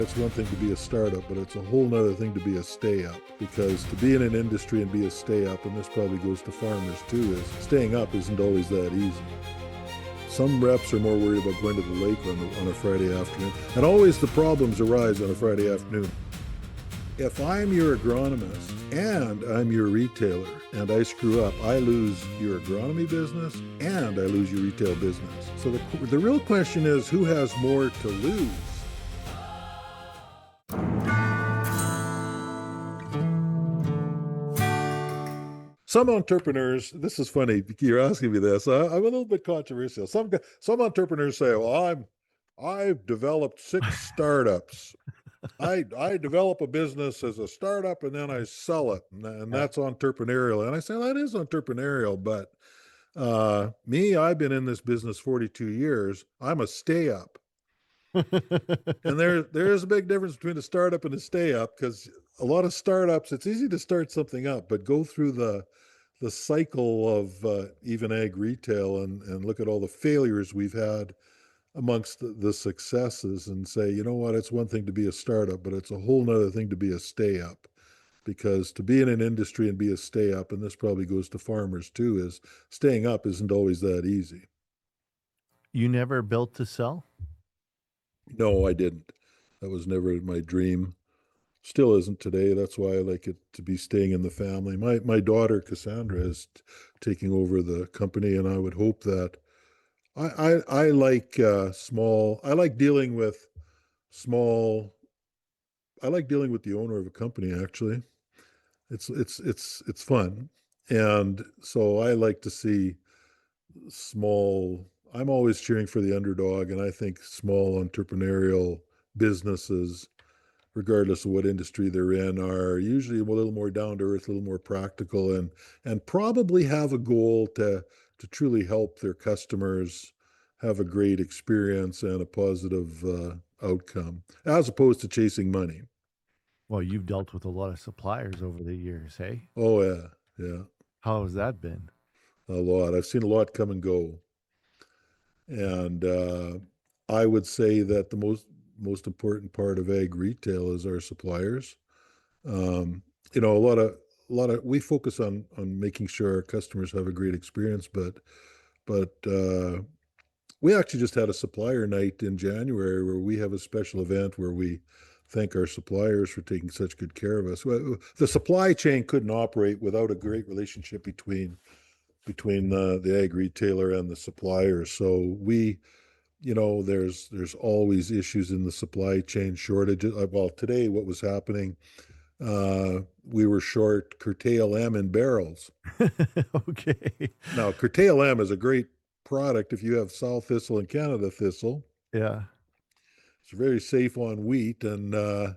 It's one thing to be a startup, but it's a whole nother thing to be a stay-up. Because to be in an industry and be a stay-up, and this probably goes to farmers too, is staying up isn't always that easy. Some reps are more worried about going to the lake on a Friday afternoon. And always the problems arise on a Friday afternoon. If I'm your agronomist and I'm your retailer and I screw up, I lose your agronomy business and I lose your retail business. So the real question is, who has more to lose? Some entrepreneurs, this is funny, you're asking me this. I'm a little bit controversial. Some entrepreneurs say, well, I've developed 6 startups. I develop a business as a startup and then I sell it, and that's entrepreneurial. And I say, well, that is entrepreneurial, but me, I've been in this business 42 years. I'm a stay up. And there's a big difference between a startup and a stay up, because a lot of startups, it's easy to start something up, but go through the cycle of even ag retail and look at all the failures we've had amongst the successes and say, you know what, it's one thing to be a startup, but it's a whole nother thing to be a stay up. Because to be in an industry and be a stay up, and this probably goes to farmers too, is staying up isn't always that easy. You never built to sell? No, I didn't. That was never my dream. Still isn't today. That's why I like it to be staying in the family. My daughter Cassandra is taking over the company, and I would hope that I like small. I like dealing with small. I like dealing with the owner of a company. Actually, it's fun, and so I like to see small. I'm always cheering for the underdog, and I think small entrepreneurial businesses, regardless of what industry they're in, are usually a little more down to earth, a little more practical, and probably have a goal to truly help their customers have a great experience and a positive outcome, as opposed to chasing money. Well, you've dealt with a lot of suppliers over the years, hey? Oh yeah, yeah, How has that been? a lot. I've seen a lot come and go, and I would say that the most important part of ag retail is our suppliers. Um, a lot of we focus on making sure our customers have a great experience, but we actually just had a supplier night in January where we have a special event where we thank our suppliers for taking such good care of us. Well, the supply chain couldn't operate without a great relationship between the ag retailer and the supplier. So there's always issues in the supply chain shortages. Well, today what was happening, we were short Curtail M in barrels. Okay. Now, Curtail M is a great product if you have South thistle and Canada thistle. Yeah. It's very safe on wheat, and of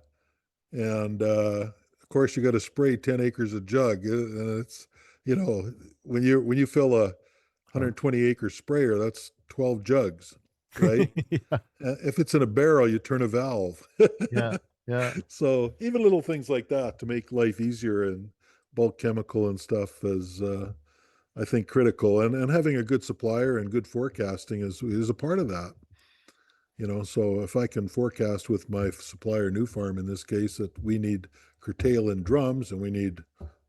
course you got to spray 10 acres a jug, and it's you know when you fill a Huh. 120-acre sprayer, that's 12 jugs, right? Yeah. If it's in a barrel, you turn a valve. Yeah. Yeah. So even little things like that to make life easier, and bulk chemical and stuff is, I think, critical. And having a good supplier and good forecasting is a part of that. So if I can forecast with my supplier, New Farm in this case, that we need curtail in drums and we need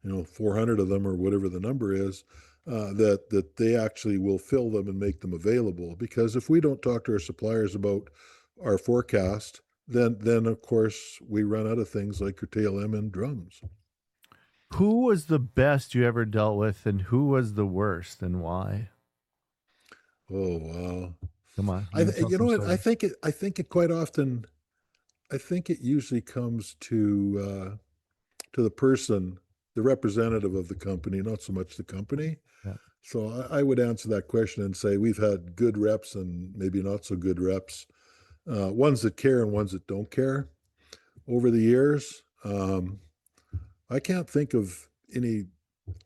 400 of them or whatever the number is, that they actually will fill them and make them available. Because if we don't talk to our suppliers about our forecast, then of course we run out of things like Curtail M and drums. Who was the best you ever dealt with, and who was the worst, and why? Oh wow! Come on, you can tell You know some what? I stories. think it. I think it quite often. I think it usually comes to the person, the representative of the company, not so much the company. Yeah. So I would answer that question and say we've had good reps and maybe not so good reps, ones that care and ones that don't care over the years. I can't think of any.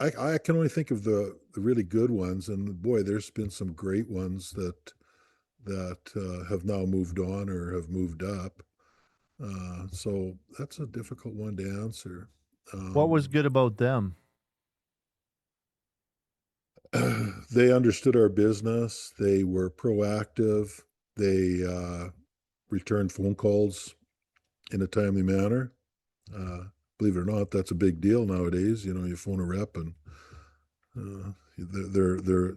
I can only think of the really good ones, and boy, there's been some great ones that have now moved on or have moved up. So that's a difficult one to answer. What was Um, good about them? they understood our business. They were proactive. They returned phone calls in a timely manner. Uh, Believe it or not, that's a big deal nowadays. You phone a rep and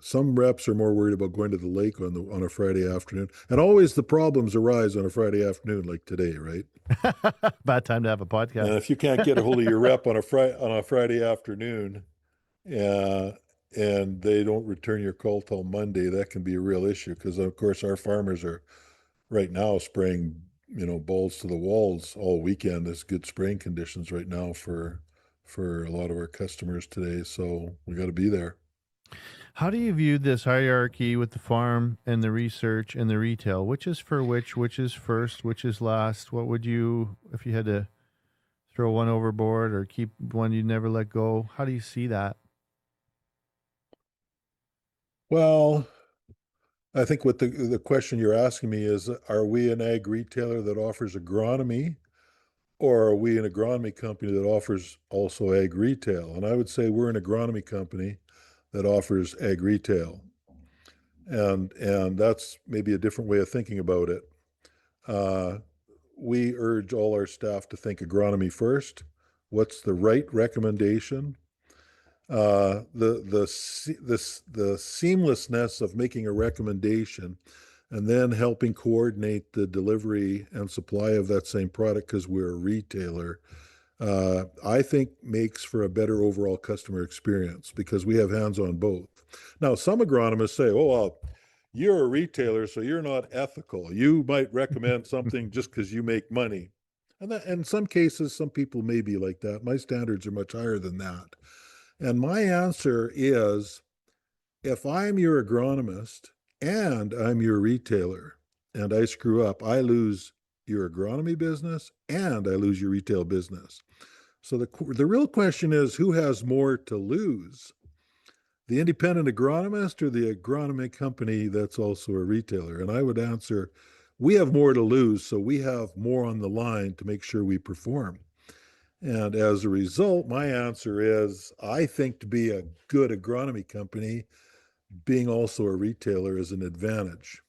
some reps are more worried about going to the lake on a Friday afternoon, and always the problems arise on a Friday afternoon, like today, right? Bad time to have a podcast. And if you can't get a hold of your rep on a Friday afternoon, uh, and they don't return your call till Monday, that can be a real issue because, of course, our farmers are right now spraying, balls to the walls all weekend. There's good spraying conditions right now for a lot of our customers today, so we got to be there. How do you view this hierarchy with the farm and the research and the retail? Which is for which is first, which is last? What would you, if you had to throw one overboard or keep one you never let go? How do you see that? Well, I think what the question you're asking me is, are we an ag retailer that offers agronomy, or are we an agronomy company that offers also ag retail? And I would say we're an agronomy company that offers ag retail. And that's maybe a different way of thinking about it. Uh, we urge all our staff to think agronomy first. What's the right recommendation? The seamlessness of making a recommendation and then helping coordinate the delivery and supply of that same product because we're a retailer, I think makes for a better overall customer experience because we have hands on both. Now, some agronomists say, oh, well, you're a retailer, so you're not ethical. You might recommend something just because you make money. And that, in some cases, some people may be like that. My standards are much higher than that. And my answer is, if I'm your agronomist and I'm your retailer and I screw up, I lose your agronomy business and I lose your retail business. So the real question is, who has more to lose? The independent agronomist or the agronomy company that's also a retailer? And I would answer, we have more to lose, so we have more on the line to make sure we perform. And as a result, my answer is, I think to be a good agronomy company, being also a retailer is an advantage.